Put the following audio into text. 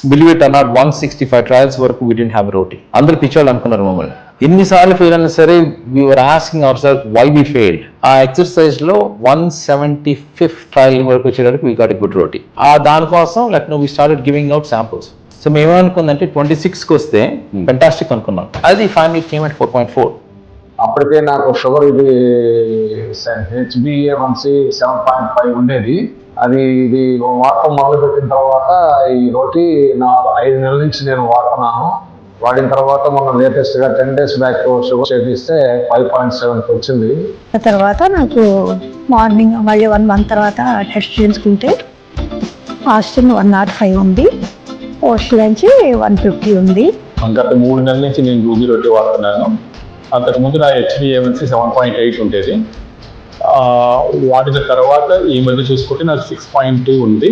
Believe it or not 165 trials వరకు we didn't have roti. అందరు పిచ్చోళ్ళు అనుకున్నారు మమ్మల్ని. ఎన్నిసార్లు ఫెయిల్ అయినా సరే we were asking our self why we failed. ఆ ఎక్సర్సైజ్ లో 175th ట్రయల్ వరకు వచ్చేటప్పుడు we got a good roti. ఆ దానికోసం we started giving out samples. So మేము ఏమనుకుందంటే 26కి వస్తే ఫెంటాస్టిక్ అనుకున్నాం. అది ఫైనల్ కేమ్ అట్ 4.4. అప్పటికే నాకు షుగర్ ఇది HbA1c 7.5 ఉండేది. ఇది వాడటం మొదలుపెట్టిన తర్వాత ఈ రోటీ 5 నెలల నుంచి నేను వాడుతున్నాను. వాడిన తర్వాత మొన్న లేటెస్ట్ గా 10 days బ్యాక్ షుగర్ చేపిస్తే 5.7 వచ్చింది. తర్వాత నాకు మార్నింగ్ మళ్ళీ 1 month తర్వాత టెస్ట్ చేసుకుంటే ఫాస్టింగ్ 105 ఉంది, పోస్ట్ నుంచి 150 ఉంది. గత 3 నెలల నుంచి నేను గోబీ రొట్టె వాడుతున్నాను. అంతకుముందు నా HbA1c 7.8 ఉండేది. వాడిన తర్వాత ఈ మధ్య చూసుకుంటే నాకు 6.2 ఉంది.